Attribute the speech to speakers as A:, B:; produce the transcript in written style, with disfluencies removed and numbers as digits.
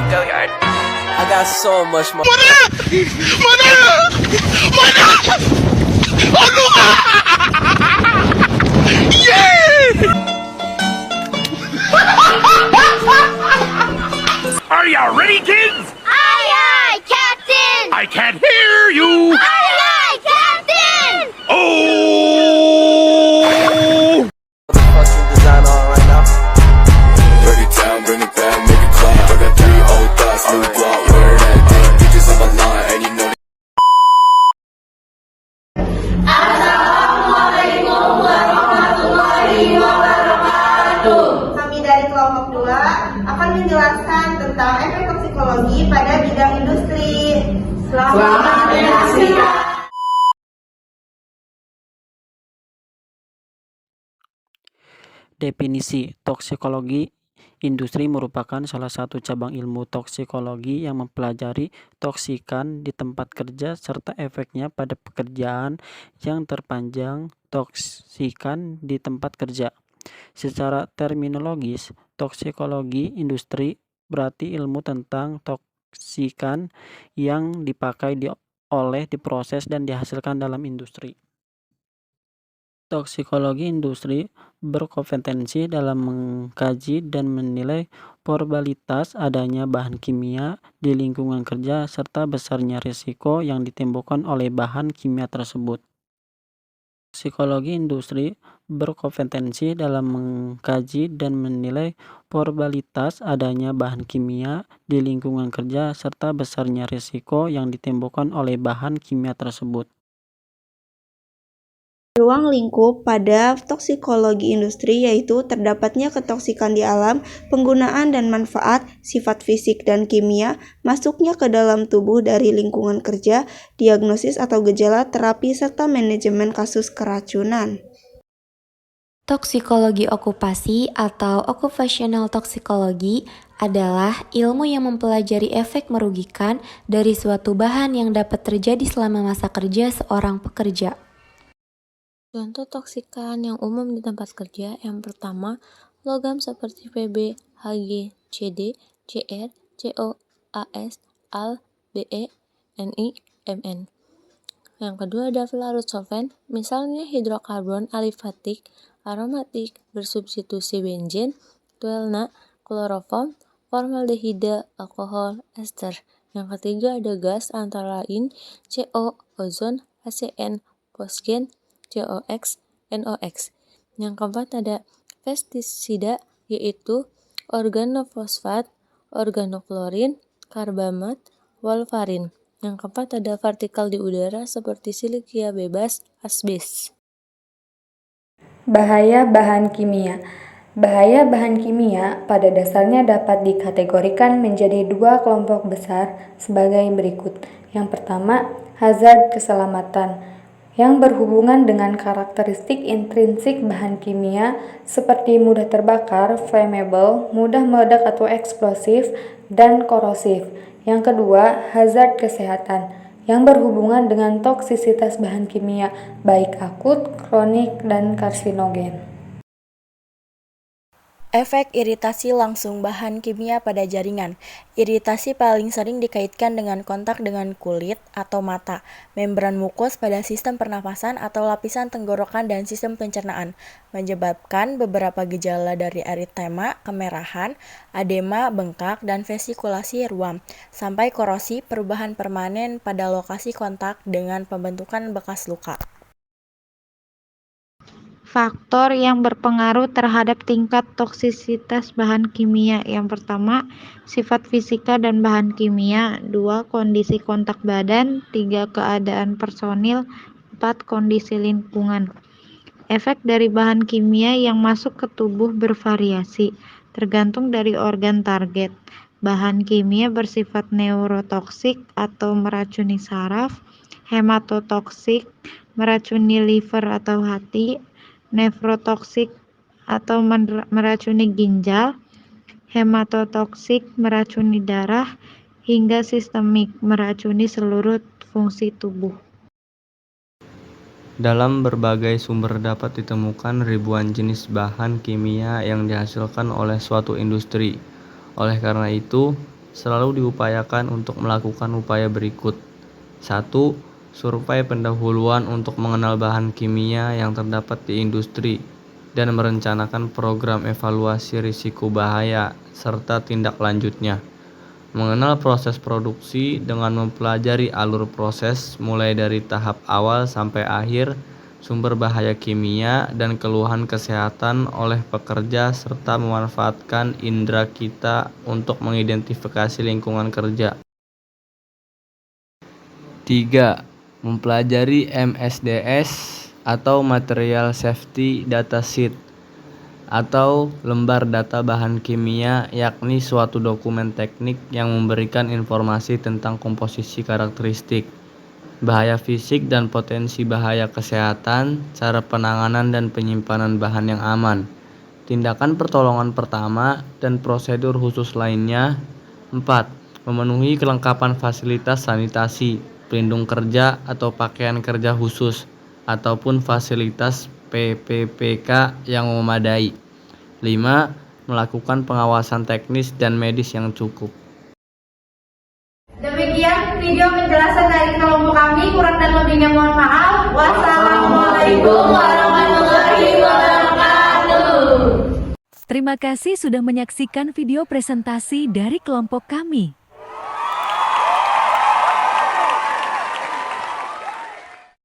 A: go yard. I got so much more.
B: Are you ready, kids?
C: Aye, aye, Captain!
B: I can't hear you.
C: Aye, aye, Captain!
B: Oh!
A: Fucking design on right now.
D: Break it down, bring it back, make it clap. I got 3 old thoughts, new block, where that thing. Bitches on my line, and you know
E: Kami dari kelompok 2 akan menjelaskan tentang efek toksikologi pada bidang industri. Selamat menyaksikan.
F: Definisi toksikologi industri merupakan salah satu cabang ilmu toksikologi yang mempelajari toksikan di tempat kerja serta efeknya pada pekerjaan yang terpanjang toksikan di tempat kerja. Secara terminologis, toksikologi industri berarti ilmu tentang toksikan yang dipakai oleh diproses dan dihasilkan dalam industri. Toksikologi industri berkompetensi dalam mengkaji dan menilai probabilitas adanya bahan kimia di lingkungan kerja serta besarnya risiko yang ditimbulkan oleh bahan kimia tersebut. Toksikologi industri berkompetensi dalam mengkaji dan menilai probabilitas adanya bahan kimia di lingkungan kerja serta besarnya risiko yang ditimbulkan oleh bahan kimia tersebut.
E: Ruang lingkup pada toksikologi industri yaitu terdapatnya ketoksikan di alam, penggunaan dan manfaat, sifat fisik dan kimia, masuknya ke dalam tubuh dari lingkungan kerja, diagnosis atau gejala, terapi, serta manajemen kasus keracunan.
G: Toksikologi okupasi atau occupational toxicology adalah ilmu yang mempelajari efek merugikan dari suatu bahan yang dapat terjadi selama masa kerja seorang pekerja.
H: Contoh toksikan yang umum di tempat kerja yang pertama, logam seperti Pb, Hg, Cd, Cr, Co, As, Al, Be, Ni, Mn. Yang kedua ada pelarut solvent, misalnya hidrokarbon alifatik, aromatik, bersubstitusi benzen, tuelna, kloroform, formaldehida, alkohol, ester. Yang ketiga ada gas antara lain CO, ozon, HCN, fosgen, COX, NOx. Yang keempat ada pestisida yaitu organofosfat, organoklorin, karbamat, wolfarin. Yang keempat ada partikel di udara seperti silikia bebas, asbes.
I: Bahaya bahan kimia. Bahaya bahan kimia pada dasarnya dapat dikategorikan menjadi 2 kelompok besar sebagai berikut. Yang pertama, hazard keselamatan yang berhubungan dengan karakteristik intrinsik bahan kimia seperti mudah terbakar, flammable, mudah meledak atau eksplosif, dan korosif. Yang kedua, hazard kesehatan yang berhubungan dengan toksisitas bahan kimia, baik akut, kronik, dan karsinogen.
J: Efek iritasi langsung bahan kimia pada jaringan. Iritasi paling sering dikaitkan dengan kontak dengan kulit atau mata, membran mukus pada sistem pernapasan atau lapisan tenggorokan dan sistem pencernaan, menyebabkan beberapa gejala dari eritema, kemerahan, edema, bengkak, dan vesikulasi ruam, sampai korosi perubahan permanen pada lokasi kontak dengan pembentukan bekas luka.
K: Faktor yang berpengaruh terhadap tingkat toksisitas bahan kimia. Yang pertama, sifat fisika dan bahan kimia. 2. Kondisi kontak badan. 3. Keadaan personil. 4. Kondisi lingkungan. Efek dari bahan kimia yang masuk ke tubuh bervariasi, tergantung dari organ target. Bahan kimia bersifat neurotoksik atau meracuni saraf, hematotoksik, meracuni liver atau hati, nefrotoksik atau meracuni ginjal, hematotoksik meracuni darah, hingga sistemik meracuni seluruh fungsi tubuh.
L: Dalam berbagai sumber dapat ditemukan ribuan jenis bahan kimia yang dihasilkan oleh suatu industri. Oleh karena itu, selalu diupayakan untuk melakukan upaya berikut. 1. Survei pendahuluan untuk mengenal bahan kimia yang terdapat di industri dan merencanakan program evaluasi risiko bahaya serta tindak lanjutnya. Mengenal proses produksi dengan mempelajari alur proses mulai dari tahap awal sampai akhir, sumber bahaya kimia dan keluhan kesehatan oleh pekerja serta memanfaatkan indera kita untuk mengidentifikasi lingkungan kerja. 3. Mempelajari MSDS atau Material Safety Data Sheet atau lembar data bahan kimia, yakni suatu dokumen teknik yang memberikan informasi tentang komposisi karakteristik, bahaya fisik dan potensi bahaya kesehatan, cara penanganan dan penyimpanan bahan yang aman, tindakan pertolongan pertama dan prosedur khusus lainnya. 4. Memenuhi kelengkapan fasilitas sanitasi, pelindung kerja atau pakaian kerja khusus, ataupun fasilitas PPPK yang memadai. 5. Melakukan pengawasan teknis dan medis yang cukup.
M: Demikian video penjelasan dari kelompok kami, kurang dan lebihnya mohon maaf. Wassalamualaikum warahmatullahi wabarakatuh.
N: Terima kasih sudah menyaksikan video presentasi dari kelompok kami.